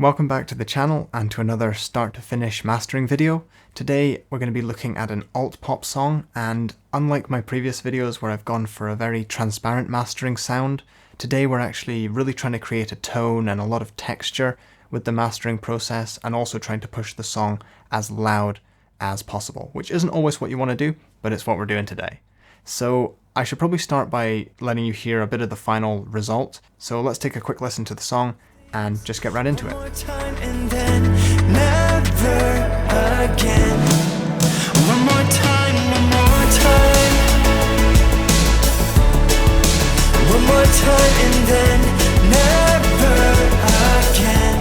Welcome back to the channel and to another start to finish mastering video. Today we're going to be looking at an alt pop song, and unlike my previous videos where I've gone for a very transparent mastering sound, today we're actually really trying to create a tone and a lot of texture with the mastering process, and also trying to push the song as loud as possible, which isn't always what you want to do, but it's what we're doing today. So I should probably start by letting you hear a bit of the final result. So let's take a quick listen to the song and just get right into it. One more time and then never again. One more time, one more time. One more time and then never again.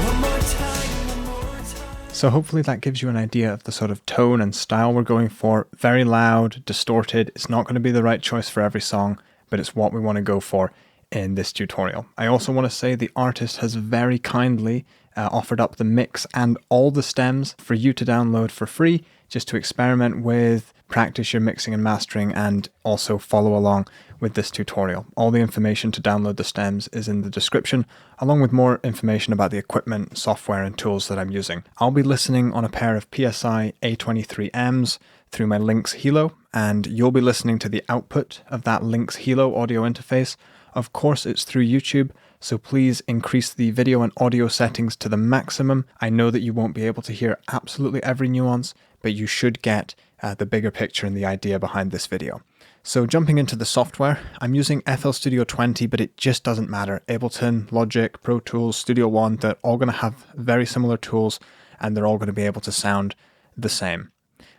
One more time, one more time. So hopefully that gives you an idea of the sort of tone and style we're going for. Very loud, distorted. It's not going to be the right choice for every song, but it's what we want to go for in this tutorial. I also want to say the artist has very kindly offered up the mix and all the stems for you to download for free, just to experiment with, practice your mixing and mastering, and also follow along with this tutorial. All the information to download the stems is in the description, along with more information about the equipment, software, and tools that I'm using. I'll be listening on a pair of PSI A23Ms through my Lynx Hilo, and you'll be listening to the output of that Lynx Hilo audio interface. Of course, it's through YouTube, so please increase the video and audio settings to the maximum. I know that you won't be able to hear absolutely every nuance, but you should get the bigger picture and the idea behind this video. So jumping into the software, I'm using FL Studio 20, but it just doesn't matter. Ableton, Logic, Pro Tools, Studio One, they're all going to have very similar tools, and they're all going to be able to sound the same.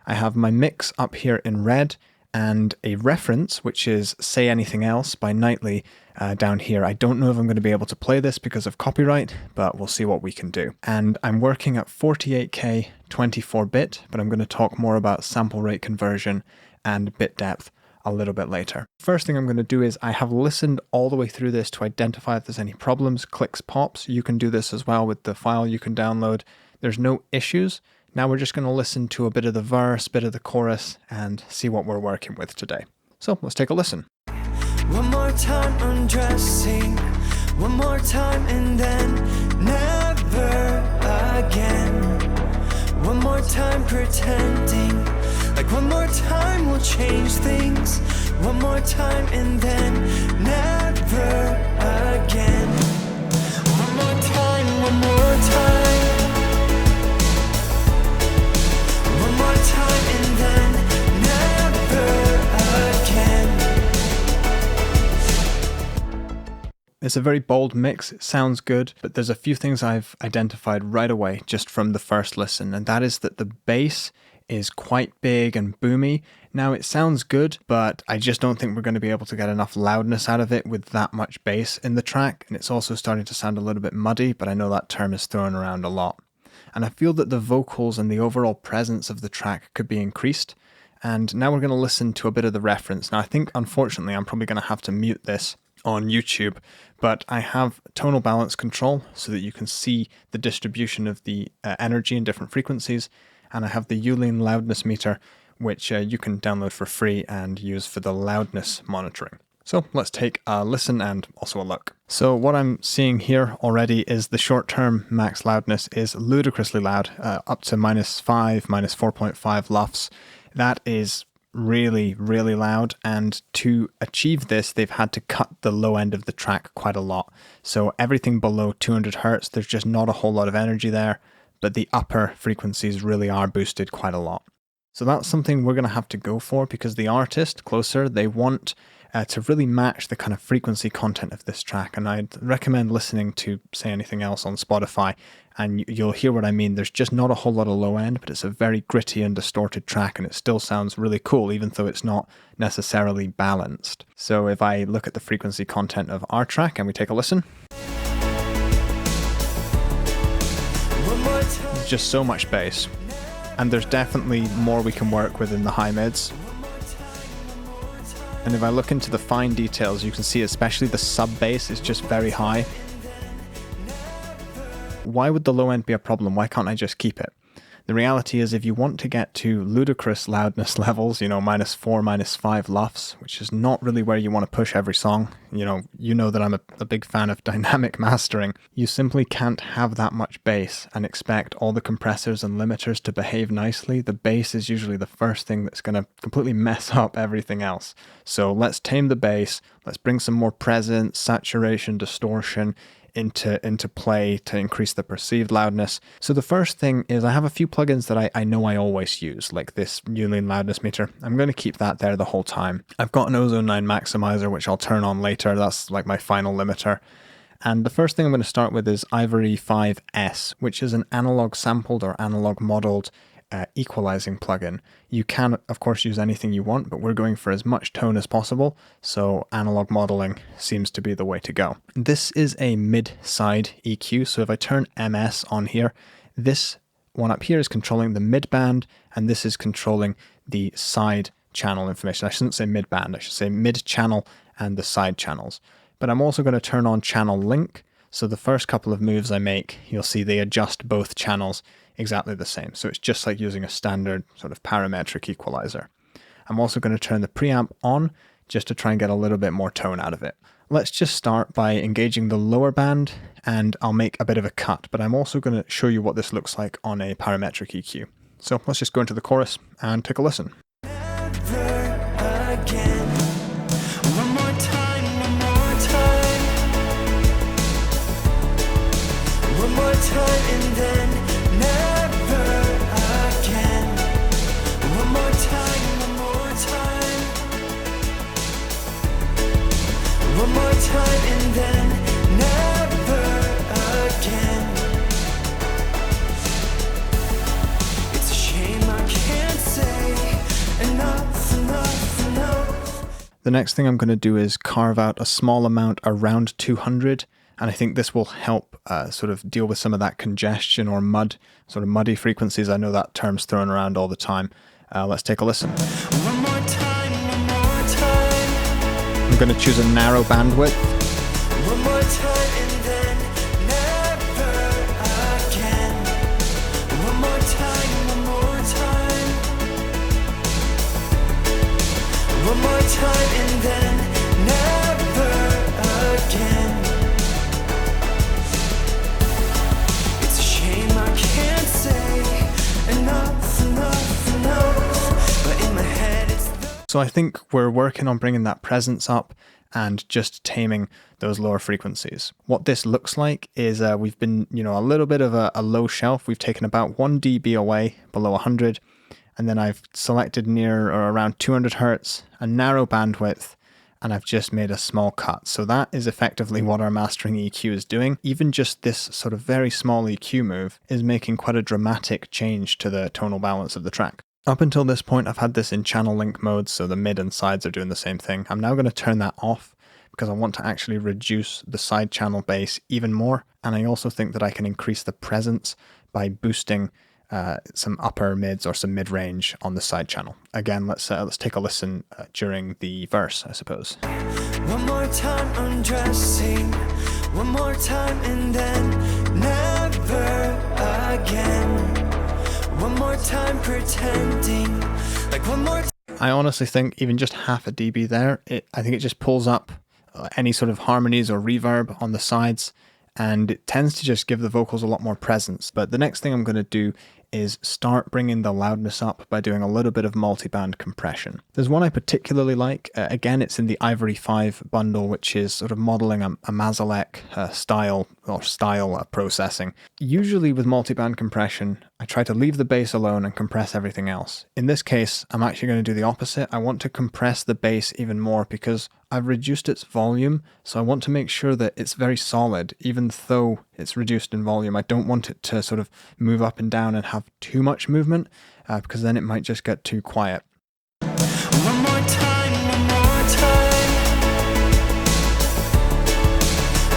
I have my mix up here in red, and a reference, which is Say Anything Else by Nightly, down here. I don't know if I'm going to be able to play this because of copyright, but we'll see what we can do. And I'm working at 48K 24-bit, but I'm going to talk more about sample rate conversion and bit depth a little bit later. First thing I'm going to do is I have listened all the way through this to identify if there's any problems, clicks, pops. You can do this as well with the file you can download. There's no issues. Now we're just going to listen to a bit of the verse, bit of the chorus, and see what we're working with today. So let's take a listen. One more time undressing. One more time and then never again. One more time pretending like one more time will change things. One more time and then never again. One more time, one more time. One more time and then never again. It's a very bold mix, it sounds good, but there's a few things I've identified right away just from the first listen, and that is that the bass is quite big and boomy. Now it sounds good, but I just don't think we're going to be able to get enough loudness out of it with that much bass in the track, and it's also starting to sound a little bit muddy, but I know that term is thrown around a lot. And I feel that the vocals and the overall presence of the track could be increased. And now we're going to listen to a bit of the reference. Now I think, unfortunately, I'm probably going to have to mute this on YouTube, but I have tonal balance control so that you can see the distribution of the energy in different frequencies. And I have the Uline loudness meter, which you can download for free and use for the loudness monitoring. So let's take a listen and also a look. So what I'm seeing here already is the short-term max loudness is ludicrously loud, up to -5, -4.5 LUFS. That is really, really loud, and to achieve this, they've had to cut the low end of the track quite a lot. So everything below 200 Hertz, there's just not a whole lot of energy there, but the upper frequencies really are boosted quite a lot. So that's something we're going to have to go for, because the artist, Closer, they want to really match the kind of frequency content of this track, and I'd recommend listening to Say Anything Else on Spotify, and you'll hear what I mean. There's just not a whole lot of low end, but it's a very gritty and distorted track, and it still sounds really cool, even though it's not necessarily balanced. So if I look at the frequency content of our track and we take a listen, there's just so much bass, and there's definitely more we can work with in the high mids. And if I look into the fine details, you can see especially the sub bass is just very high. Why would the low end be a problem? Why can't I just keep it? The reality is if you want to get to ludicrous loudness levels, you know, -4, -5 LUFS, which is not really where you want to push every song. You know that I'm a big fan of dynamic mastering. You simply can't have that much bass and expect all the compressors and limiters to behave nicely. The bass is usually the first thing that's going to completely mess up everything else. So let's tame the bass. Let's bring some more presence, saturation, distortion into play to increase the perceived loudness. So the first thing is I have a few plugins that I know I always use, like this Multiband loudness meter. I'm going to keep that there the whole time. I've got an Ozone 9 maximizer, which I'll turn on later. That's like my final limiter. And the first thing I'm going to start with is Ivory 5S, which is an analog sampled or analog modeled equalizing plugin. You can, of course, use anything you want, but we're going for as much tone as possible, so analog modeling seems to be the way to go. This is a mid-side EQ, so if I turn MS on here, this one up here is controlling the mid-band, and this is controlling the side channel information. I shouldn't say mid-band, I should say mid-channel and the side channels. But I'm also going to turn on channel link, so the first couple of moves I make, you'll see they adjust both channels exactly the same. So it's just like using a standard sort of parametric equalizer. I'm also going to turn the preamp on just to try and get a little bit more tone out of it. Let's just start by engaging the lower band, and I'll make a bit of a cut, but I'm also going to show you what this looks like on a parametric EQ. So let's just go into the chorus and take a listen. And then never again. One more time, one more time. One more time and then never again. It's a shame I can't say enough, enough, enough. The next thing I'm going to do is carve out a small amount around 200. And I think this will help sort of deal with some of that congestion or sort of muddy frequencies. I know that term's thrown around all the time. Let's take a listen. One more time, one more time. I'm going to choose a narrow bandwidth. One more time and then never again. One more time, one more time. One more time and then never again. So I think we're working on bringing that presence up and just taming those lower frequencies. What this looks like is we've been, a little bit of a low shelf. We've taken about 1 dB away below 100, and then I've selected near or around 200 Hertz, a narrow bandwidth, and I've just made a small cut. So that is effectively what our mastering EQ is doing. Even just this sort of very small EQ move is making quite a dramatic change to the tonal balance of the track. Up until this point, I've had this in channel link mode, so the mid and sides are doing the same thing. I'm now going to turn that off because I want to actually reduce the side channel bass even more. And I also think that I can increase the presence by boosting some upper mids or some mid-range on the side channel. Again, let's take a listen during the verse, I suppose. One more time undressing, one more time and then never again. One more time pretending, like one more time. I honestly think even just half a dB there, I think it just pulls up any sort of harmonies or reverb on the sides, and it tends to just give the vocals a lot more presence. But the next thing I'm going to do is start bringing the loudness up by doing a little bit of multiband compression. There's one I particularly like. Again, it's in the Ivory 5 bundle, which is sort of modeling a Mazalek style processing. Usually with multiband compression, I try to leave the bass alone and compress everything else. In this case, I'm actually going to do the opposite. I want to compress the bass even more because I've reduced its volume, so I want to make sure that it's very solid, even though it's reduced in volume. I don't want it to sort of move up and down and have too much movement, because then it might just get too quiet. One more time, one more time.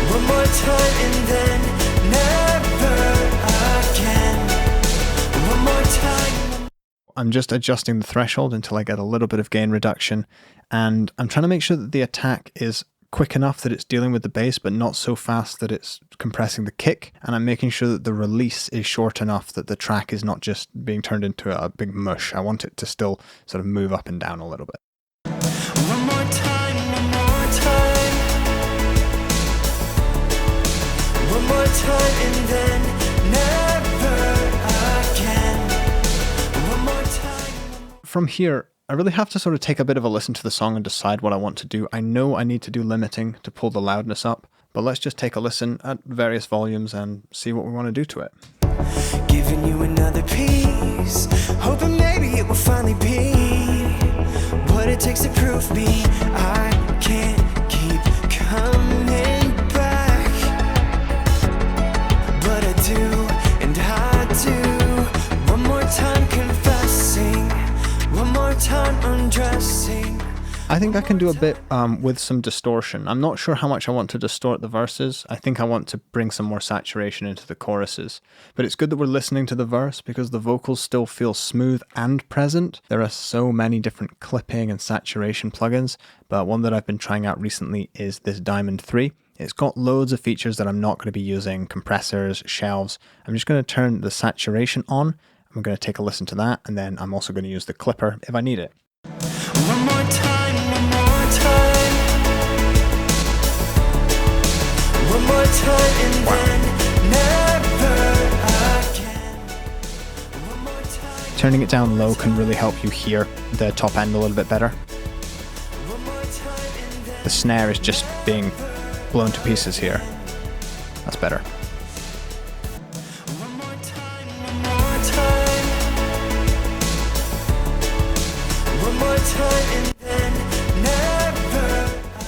One more time and then never again. One more time. I'm just adjusting the threshold until I get a little bit of gain reduction, and I'm trying to make sure that the attack is quick enough that it's dealing with the bass, but not so fast that it's compressing the kick. And I'm making sure that the release is short enough that the track is not just being turned into a big mush. I want it to still sort of move up and down a little bit. One more time, one more time. One more time and then never again. One more time. From here, I really have to sort of take a bit of a listen to the song and decide what I want to do. I know I need to do limiting to pull the loudness up, but let's just take a listen at various volumes and see what we want to do to it. Giving you another piece, hoping maybe it will finally be what it takes to prove me I can't keep coming back. But I do, and I do. One more time confessing, one more time undressing. I think I can do a bit with some distortion. I'm not sure how much I want to distort the verses. I think I want to bring some more saturation into the choruses. But it's good that we're listening to the verse because the vocals still feel smooth and present. There are so many different clipping and saturation plugins, but one that I've been trying out recently is this Diamond 3. It's got loads of features that I'm not going to be using, compressors, shelves. I'm just going to turn the saturation on. I'm going to take a listen to that, and then I'm also going to use the clipper if I need it. One more time, one more time. One more time and then never again. One more time. Turning it down low can really help you hear the top end a little bit better. One more time and then The snare is just being blown to pieces here. That's better. one more time, one more time. One more time and then never.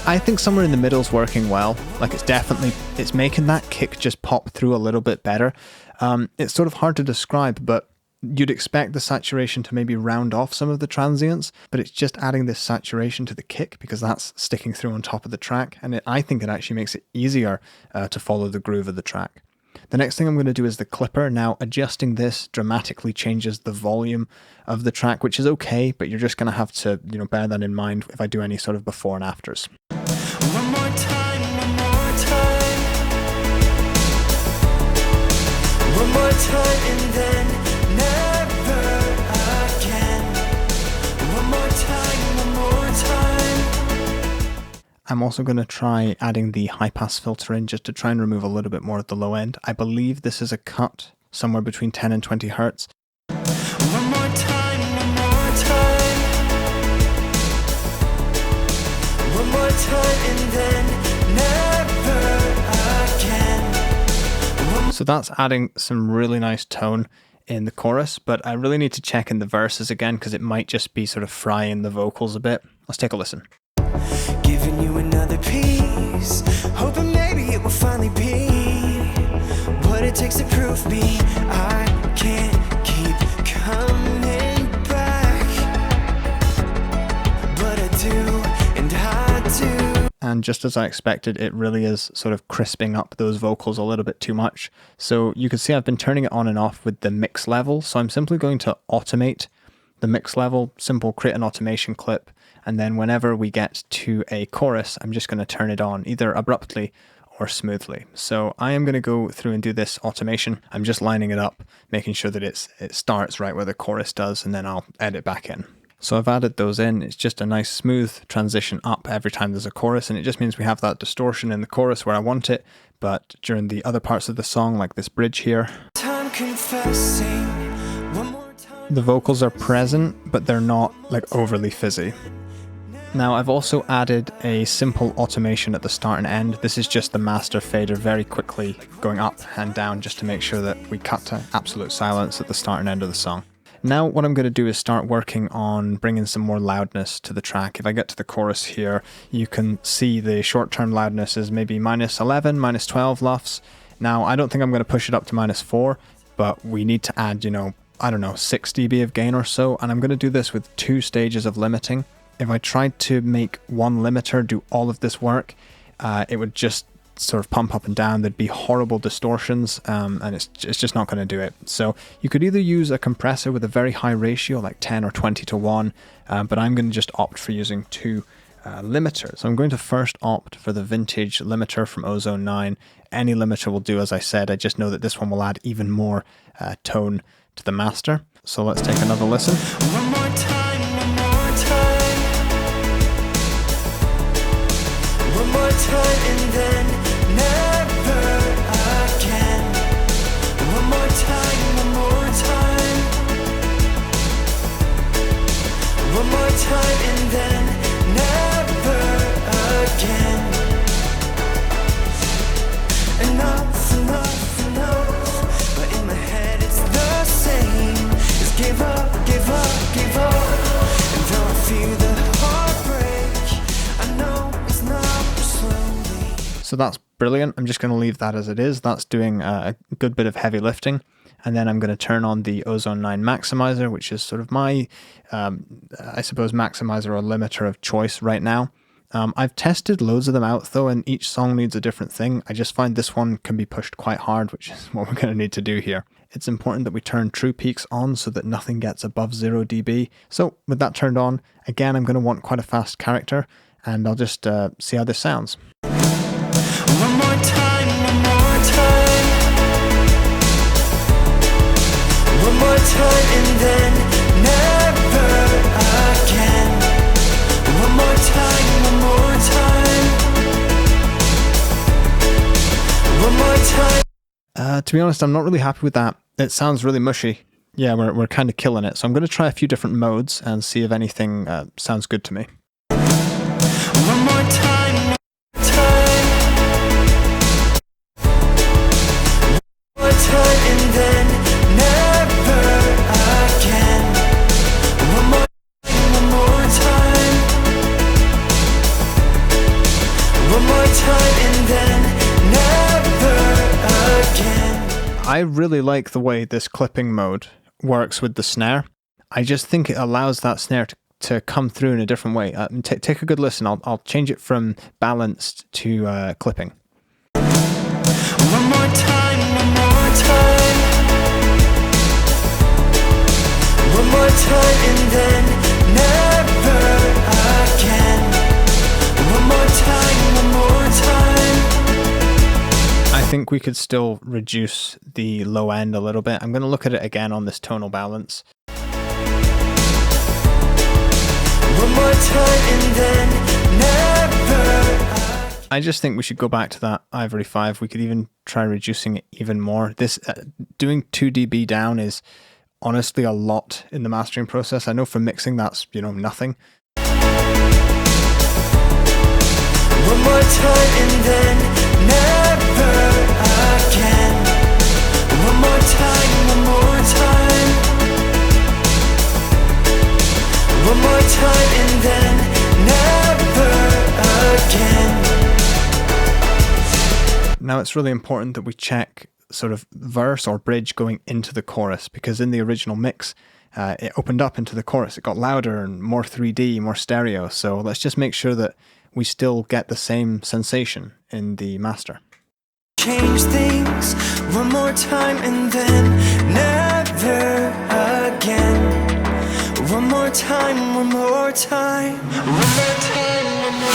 I think somewhere in the middle is working well. Like it's making that kick just pop through a little bit better. It's sort of hard to describe, but you'd expect the saturation to maybe round off some of the transients, but it's just adding this saturation to the kick because that's sticking through on top of the track. And I think it actually makes it easier to follow the groove of the track. The next thing I'm going to do is the clipper. Now, adjusting this dramatically changes the volume of the track, which is okay, but you're just going to have to, bear that in mind if I do any sort of before and afters. One more time, one more time. One more time and then never again. One more time, one more time. I'm also going to try adding the high pass filter in just to try and remove a little bit more at the low end. I believe this is a cut somewhere between 10 and 20 hertz. One more time, one more time. One more time and then never again. So that's adding some really nice tone in the chorus, but I really need to check in the verses again because it might just be sort of frying the vocals a bit. Let's take a listen. Giving you another piece, hoping maybe it will finally be what it takes to prove me I can't keep coming back. But I do, and I do. And just as I expected, it really is sort of crisping up those vocals a little bit too much. So you can see I've been turning it on and off with the mix level. So I'm simply going to automate the mix level, simple create an automation clip. And then whenever we get to a chorus, I'm just going to turn it on either abruptly or smoothly. So I am going to go through and do this automation. I'm just lining it up, making sure that it starts right where the chorus does, and then I'll edit back in. So I've added those in. It's just a nice smooth transition up every time there's a chorus, and it just means we have that distortion in the chorus where I want it, but during the other parts of the song, like this bridge here, Time confessing, one more time. the vocals are present, but they're not like overly fizzy. Now I've also added a simple automation at the start and end. This is just the master fader very quickly going up and down just to make sure that we cut to absolute silence at the start and end of the song. Now what I'm going to do is start working on bringing some more loudness to the track. If I get to the chorus here, you can see the short-term loudness is maybe -11, -12 LUFS. Now I don't think I'm going to push it up to -4, but we need to add, 6 dB of gain or so, and I'm going to do this with 2 stages of limiting. If I tried to make one limiter do all of this work, it would just sort of pump up and down. There'd be horrible distortions, and it's just not going to do it. So you could either use a compressor with a very high ratio, like 10 or 20 to 1, but I'm going to just opt for using 2 limiter. So I'm going to first opt for the vintage limiter from Ozone 9. Any limiter will do, as I said. I just know that this one will add even more tone to the master. So let's take another listen. One more time, one more time. One more time and then never again. One more time, one more time. One more time and then never again. Enough, enough, enough. But in my head it's the same. Just give up, give up, give up. And though I feel the heartbreak, I know it's not slowly. So that's brilliant. I'm just going to leave that as it is. That's doing a good bit of heavy lifting. And then I'm going to turn on the Ozone 9 maximizer, which is sort of my, I suppose, maximizer or limiter of choice right now. I've tested loads of them out though, and each song needs a different thing. I just find this one can be pushed quite hard, which is what we're going to need to do here. It's important that we turn true peaks on so that nothing gets above 0 dB. So with that turned on, again, I'm going to want quite a fast character, and I'll just see how this sounds. One more time, one more time. One more time and then never again. One more time, one more time. One more time. To be honest, I'm not really happy with that. It sounds really mushy. Yeah, we're kind of killing it. So I'm going to try a few different modes and see if anything sounds good to me. One more time, time. One more time and then never again. One more time. One more time and then never again. I really like the way this clipping mode works with the snare. I just think it allows that snare to come through in a different way. Take a good listen. I'll change it from balanced to clipping. One more time, one more time. One more time and then never again. One more time, one more time. I think we could still reduce the low end a little bit. I'm going to look at it again on this tonal balance. One more time and then never. I just think we should go back to that Ivory 5. We could even try reducing it even more. This doing 2 dB down is honestly a lot in the mastering process. I know for mixing that's, nothing. One more time and then never again. One more time, one more time. One more time and then never again. Now it's really important that we check sort of verse or bridge going into the chorus, because in the original mix it opened up into the chorus. It got louder and more 3D, more stereo. So let's just make sure that we still get the same sensation in the master. Change things one more time and then never again. One more time, one more time. One more time, one more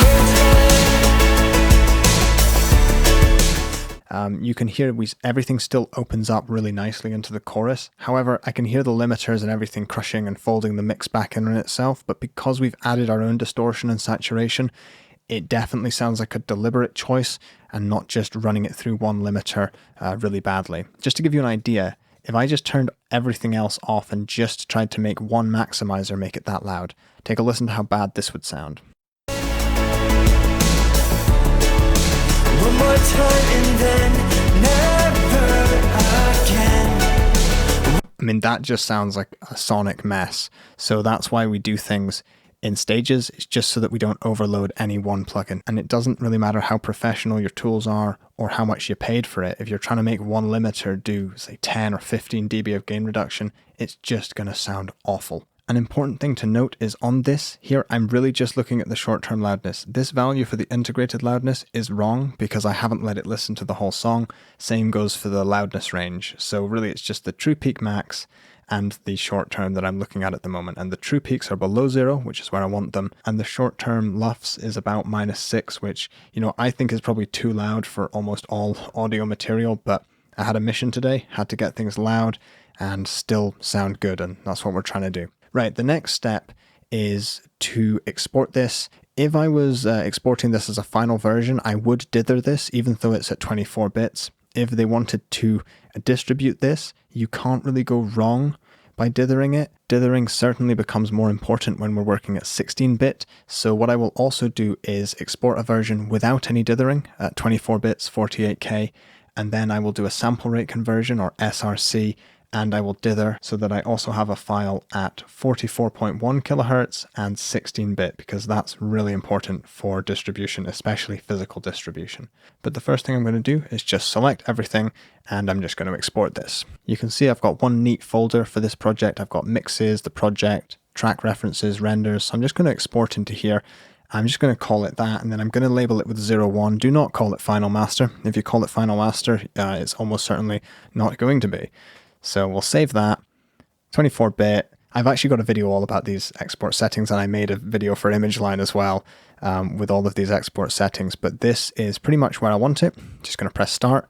time. You can hear everything still opens up really nicely into the chorus. However, I can hear the limiters and everything crushing and folding the mix back in on itself, but because we've added our own distortion and saturation, it definitely sounds like a deliberate choice and not just running it through one limiter really badly. Just to give you an idea, if I just turned everything else off and just tried to make one maximizer make it that loud, take a listen to how bad this would sound. One more time and then never again. I mean, that just sounds like a sonic mess. So that's why we do things in stages. It's just so that we don't overload any one plugin. And it doesn't really matter how professional your tools are or how much you paid for it. If you're trying to make one limiter do, say, 10 or 15 dB of gain reduction, it's just going to sound awful. An important thing to note is on this here, I'm really just looking at the short-term loudness. This value for the integrated loudness is wrong because I haven't let it listen to the whole song. Same goes for the loudness range. So really it's just the true peak max and the short term that I'm looking at the moment. And the true peaks are below 0, which is where I want them. And the short term LUFS is about -6, which, I think is probably too loud for almost all audio material. But I had a mission today, had to get things loud and still sound good. And that's what we're trying to do. Right. The next step is to export this. If I was exporting this as a final version, I would dither this, even though it's at 24 bits. If they wanted to distribute this, you can't really go wrong by dithering it. Dithering certainly becomes more important when we're working at 16-bit. So what I will also do is export a version without any dithering at 24 bits, 48K, and then I will do a sample rate conversion, or SRC, and I will dither so that I also have a file at 44.1 kilohertz and 16-bit, because that's really important for distribution, especially physical distribution. But the first thing I'm going to do is just select everything, and I'm just going to export this. You can see I've got one neat folder for this project. I've got mixes, the project, track references, renders. So I'm just going to export into here. I'm just going to call it that, and then I'm going to label it with 01. Do not call it Final Master. If you call it Final Master, it's almost certainly not going to be. So we'll save that. 24-bit. I've actually got a video all about these export settings, and I made a video for ImageLine as well with all of these export settings. But this is pretty much where I want it. Just going to press start.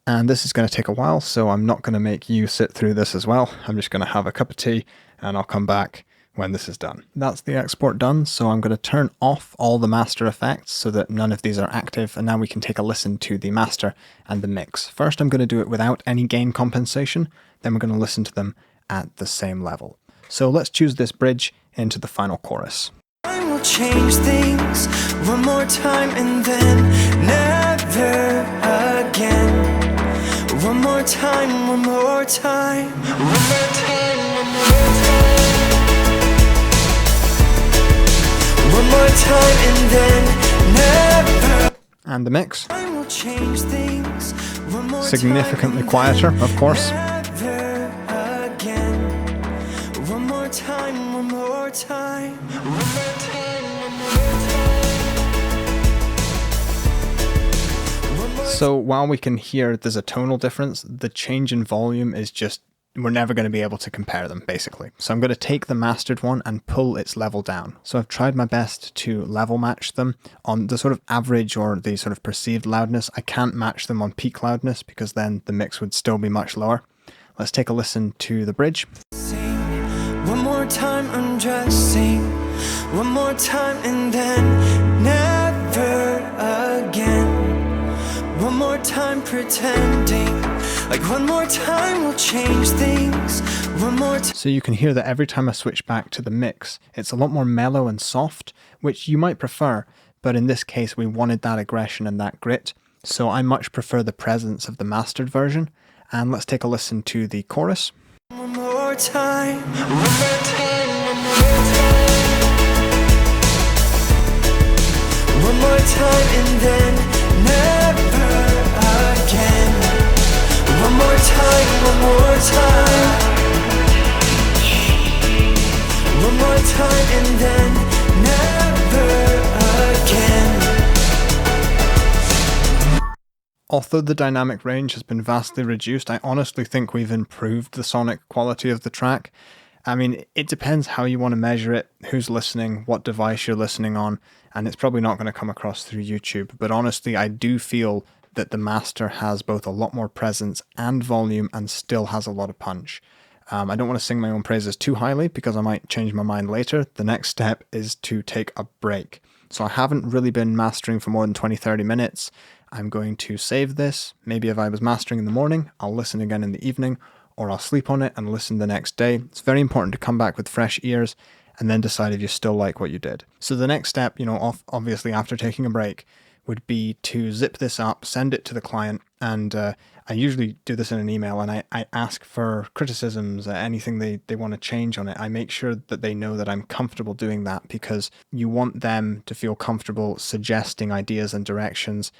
And this is going to take a while, so I'm not going to make you sit through this as well. I'm just going to have a cup of tea, and I'll come back when this is done. That's the export done, so I'm going to turn off all the master effects so that none of these are active, and now we can take a listen to the master and the mix. First I'm going to do it without any gain compensation, then we're going to listen to them at the same level. So let's choose this bridge into the final chorus. I will change things one more time and then never again. One more time, one more time, one more time, one more time. One more time and then never. And the mix. I will change things one more Significantly time quieter, of course. never again. One more time, one more time, one more time, one more time. One more. So while we can hear there's a tonal difference, the change in volume is just, we're never going to be able to compare them, basically. So I'm going to take the mastered one and pull its level down. So I've tried my best to level match them on the sort of average or the sort of perceived loudness. I can't match them on peak loudness because then the mix would still be much lower. Let's take a listen to the bridge. One more time undressing, one more time and then never again. One more time pretending, like one more time will change things. One more time. So you can hear that every time I switch back to the mix, it's a lot more mellow and soft, which you might prefer, but in this case we wanted that aggression and that grit, so I much prefer the presence of the mastered version. And let's take a listen to the chorus. One more time, one more time, one more time. One more time and then never again. One more time, one more time. One more time and then never again. Although the dynamic range has been vastly reduced, I honestly think we've improved the sonic quality of the track. I mean, it depends how you want to measure it, who's listening, what device you're listening on, and it's probably not going to come across through YouTube. But honestly, I do feel that the master has both a lot more presence and volume and still has a lot of punch. I don't want to sing my own praises too highly because I might change my mind later. The next step is to take a break. So I haven't really been mastering for more than 20-30 minutes. I'm going to save this. Maybe if I was mastering in the morning, I'll listen again in the evening, or I'll sleep on it and listen the next day. It's very important to come back with fresh ears and then decide if you still like what you did. So the next step, obviously after taking a break, would be to zip this up, send it to the client, and I usually do this in an email, and I ask for criticisms, anything they want to change on it. I make sure that they know that I'm comfortable doing that, because you want them to feel comfortable suggesting ideas and directions.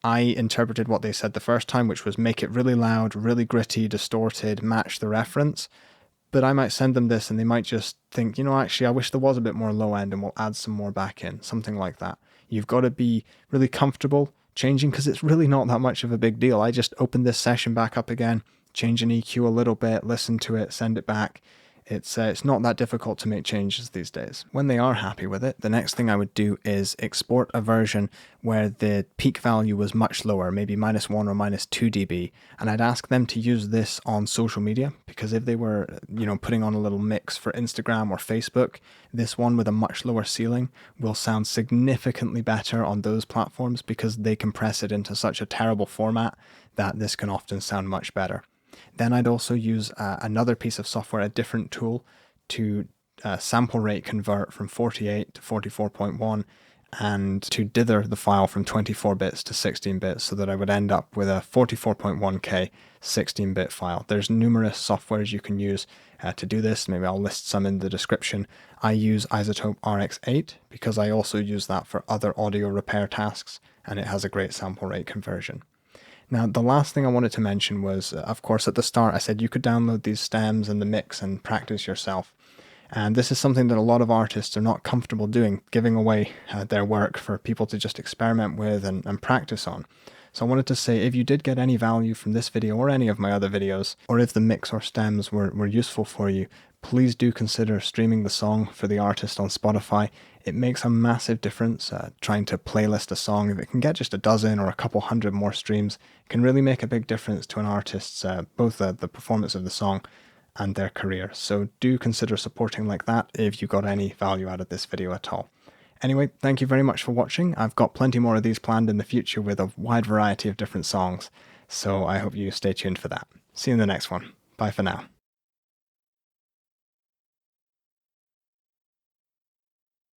I interpreted what they said the first time, which was make it really loud, really gritty, distorted, match the reference. But I might send them this and they might just think, actually, I wish there was a bit more low end and we'll add some more back in, something like that. You've got to be really comfortable changing, because it's really not that much of a big deal. I just opened this session back up again, change an EQ a little bit, listen to it, send it back. It's not that difficult to make changes these days. When they are happy with it, the next thing I would do is export a version where the peak value was much lower, maybe -1 or -2 dB, and I'd ask them to use this on social media, because if they were, putting on a little mix for Instagram or Facebook, this one with a much lower ceiling will sound significantly better on those platforms because they compress it into such a terrible format that this can often sound much better. Then I'd also use another piece of software, a different tool, to sample rate convert from 48 to 44.1 and to dither the file from 24 bits to 16 bits so that I would end up with a 44.1K 16-bit file. There's numerous softwares you can use to do this. Maybe I'll list some in the description. I use Isotope RX8 because I also use that for other audio repair tasks, and it has a great sample rate conversion. Now, the last thing I wanted to mention was, of course, at the start, I said you could download these stems and the mix and practice yourself. And this is something that a lot of artists are not comfortable doing, giving away their work for people to just experiment with and practice on. So I wanted to say, if you did get any value from this video or any of my other videos, or if the mix or stems were useful for you, please do consider streaming the song for the artist on Spotify. It makes a massive difference trying to playlist a song. If it can get just a dozen or a couple hundred more streams, it can really make a big difference to an artist's both the performance of the song and their career. So do consider supporting like that if you got any value out of this video at all. Anyway, thank you very much for watching. I've got plenty more of these planned in the future with a wide variety of different songs, so I hope you stay tuned for that. See you in the next one. Bye for now.